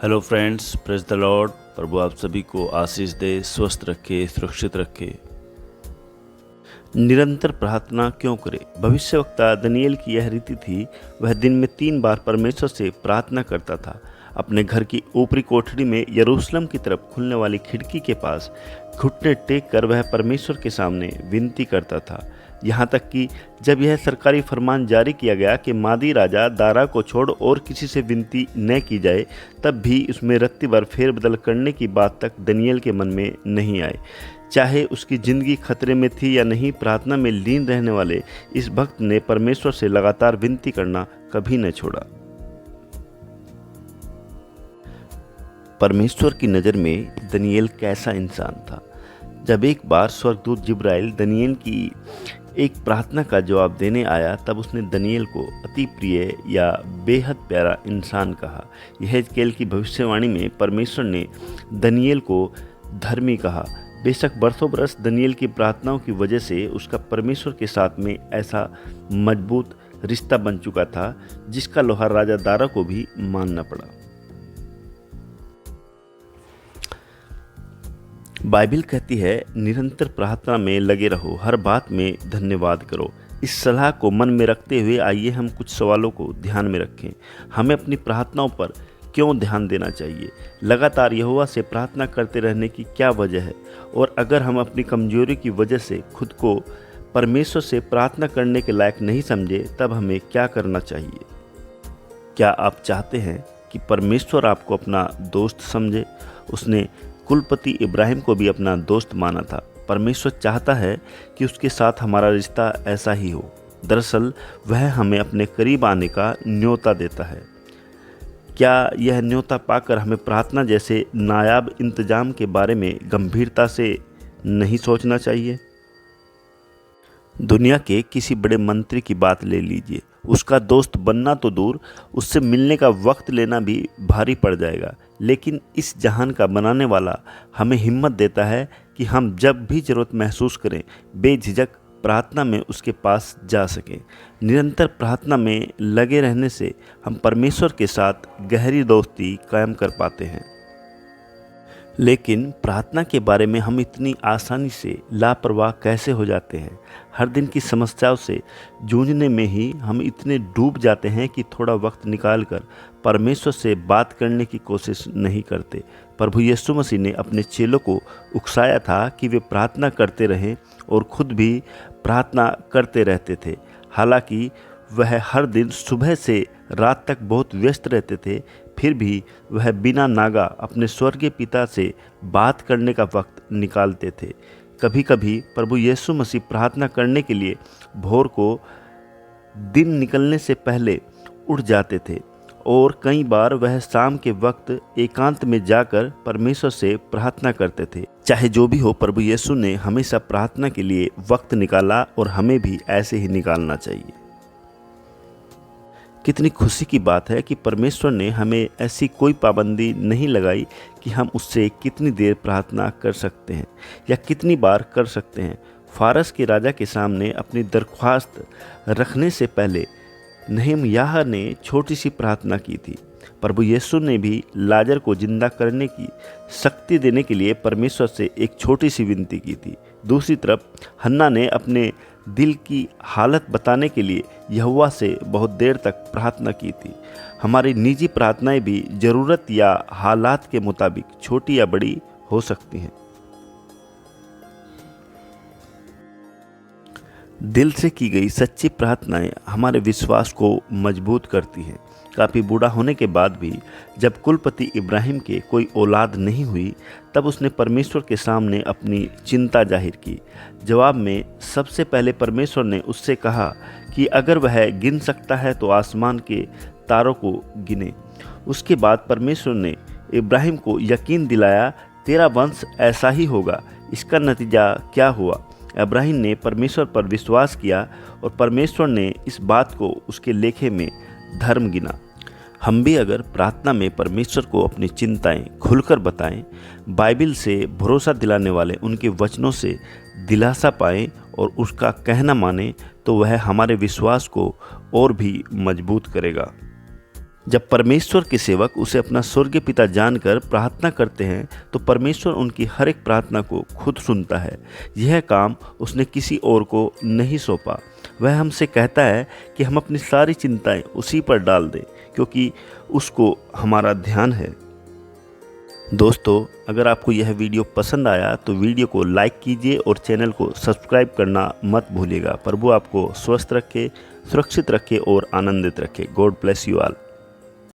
Hello friends, praise the lord. प्रभु आप सभी को आशीष दे, स्वस्थ रखे, सुरक्षित रखे। निरंतर प्रार्थना क्यों करें? भविष्यवक्ता दनिएल की यह रीति थी। वह दिन में 3 बार परमेश्वर से प्रार्थना करता था। अपने घर की ऊपरी कोठरी में यरूशलेम की तरफ खुलने वाली खिड़की के पास घुटने टेक कर वह परमेश्वर के सामने विनती करता था। यहाँ तक कि जब यह सरकारी फरमान जारी किया गया कि मादी राजा दारा को छोड़ और किसी से विनती न की जाए, तब भी उसमें रत्ती भर फेरबदल करने की बात तक दनिएल के मन में नहीं आई। चाहे उसकी ज़िंदगी खतरे में थी या नहीं, प्रार्थना में लीन रहने वाले इस भक्त ने परमेश्वर से लगातार विनती करना कभी न छोड़ा। परमेश्वर की नज़र में दनिएल कैसा इंसान था? जब एक बार स्वर्गदूत जिब्राइल दनिएल की एक प्रार्थना का जवाब देने आया, तब उसने दनिएल को अति प्रिय या बेहद प्यारा इंसान कहा। यहेजकेल की भविष्यवाणी में परमेश्वर ने दनिएल को धर्मी कहा। बेशक बरसों बरस दनिएल की प्रार्थनाओं की वजह से उसका परमेश्वर के साथ में ऐसा मजबूत रिश्ता बन चुका था, जिसका लोहा राजा दारा को भी मानना पड़ा। बाइबिल कहती है, निरंतर प्रार्थना में लगे रहो, हर बात में धन्यवाद करो। इस सलाह को मन में रखते हुए आइए हम कुछ सवालों को ध्यान में रखें। हमें अपनी प्रार्थनाओं पर क्यों ध्यान देना चाहिए? लगातार यहोवा से प्रार्थना करते रहने की क्या वजह है? और अगर हम अपनी कमजोरी की वजह से खुद को परमेश्वर से प्रार्थना करने के लायक नहीं समझे, तब हमें क्या करना चाहिए? क्या आप चाहते हैं कि परमेश्वर आपको अपना दोस्त समझे? उसने कुलपति इब्राहिम को भी अपना दोस्त माना था। परमेश्वर चाहता है कि उसके साथ हमारा रिश्ता ऐसा ही हो। दरअसल वह हमें अपने करीब आने का न्योता देता है। क्या यह न्योता पाकर हमें प्रार्थना जैसे नायाब इंतजाम के बारे में गंभीरता से नहीं सोचना चाहिए? दुनिया के किसी बड़े मंत्री की बात ले लीजिए। उसका दोस्त बनना तो दूर, उससे मिलने का वक्त लेना भी भारी पड़ जाएगा। लेकिन इस जहान का बनाने वाला हमें हिम्मत देता है कि हम जब भी ज़रूरत महसूस करें, बेझिझक प्रार्थना में उसके पास जा सकें। निरंतर प्रार्थना में लगे रहने से हम परमेश्वर के साथ गहरी दोस्ती कायम कर पाते हैं। लेकिन प्रार्थना के बारे में हम इतनी आसानी से लापरवाह कैसे हो जाते हैं? हर दिन की समस्याओं से जूझने में ही हम इतने डूब जाते हैं कि थोड़ा वक्त निकालकर परमेश्वर से बात करने की कोशिश नहीं करते। प्रभु यीशु मसीह ने अपने चेलों को उकसाया था कि वे प्रार्थना करते रहें और खुद भी प्रार्थना करते रहते थे। हालांकि वह हर दिन सुबह से रात तक बहुत व्यस्त रहते थे, फिर भी वह बिना नागा अपने स्वर्गीय पिता से बात करने का वक्त निकालते थे। कभी कभी प्रभु यीशु मसीह प्रार्थना करने के लिए भोर को दिन निकलने से पहले उठ जाते थे, और कई बार वह शाम के वक्त एकांत में जाकर परमेश्वर से प्रार्थना करते थे। चाहे जो भी हो, प्रभु यीशु ने हमेशा प्रार्थना के लिए वक्त निकाला और हमें भी ऐसे ही निकालना चाहिए। कितनी खुशी की बात है कि परमेश्वर ने हमें ऐसी कोई पाबंदी नहीं लगाई कि हम उससे कितनी देर प्रार्थना कर सकते हैं या कितनी बार कर सकते हैं। फारस के राजा के सामने अपनी दरख्वास्त रखने से पहले नहमयाह ने छोटी सी प्रार्थना की थी। प्रभु यीशु ने भी लाजर को जिंदा करने की शक्ति देने के लिए परमेश्वर से एक छोटी सी विनती की थी। दूसरी तरफ हन्ना ने अपने दिल की हालत बताने के लिए यहोवा से बहुत देर तक प्रार्थना की थी। हमारी निजी प्रार्थनाएं भी ज़रूरत या हालात के मुताबिक छोटी या बड़ी हो सकती हैं। दिल से की गई सच्ची प्रार्थनाएं हमारे विश्वास को मजबूत करती हैं। काफ़ी बूढ़ा होने के बाद भी जब कुलपति इब्राहिम के कोई औलाद नहीं हुई, तब उसने परमेश्वर के सामने अपनी चिंता जाहिर की। जवाब में सबसे पहले परमेश्वर ने उससे कहा कि अगर वह गिन सकता है तो आसमान के तारों को गिने। उसके बाद परमेश्वर ने इब्राहिम को यकीन दिलाया, तेरा वंश ऐसा ही होगा। इसका नतीजा क्या हुआ? इब्राहिम ने परमेश्वर पर विश्वास किया और परमेश्वर ने इस बात को उसके लेखे में धर्म गिना। हम भी अगर प्रार्थना में परमेश्वर को अपनी चिंताएं खुलकर बताएं, बाइबिल से भरोसा दिलाने वाले उनके वचनों से दिलासा पाएं और उसका कहना मानें, तो वह हमारे विश्वास को और भी मजबूत करेगा। जब परमेश्वर के सेवक उसे अपना स्वर्गीय पिता जानकर प्रार्थना करते हैं तो परमेश्वर उनकी हर एक प्रार्थना को खुद सुनता है। यह काम उसने किसी और को नहीं सौंपा। वह हमसे कहता है कि हम अपनी सारी चिंताएं उसी पर डाल दें, क्योंकि उसको हमारा ध्यान है। दोस्तों, अगर आपको यह वीडियो पसंद आया तो वीडियो को लाइक कीजिए और चैनल को सब्सक्राइब करना मत भूलिएगा। प्रभु आपको स्वस्थ रखे, सुरक्षित रखे और आनंदित रखे। God bless you all.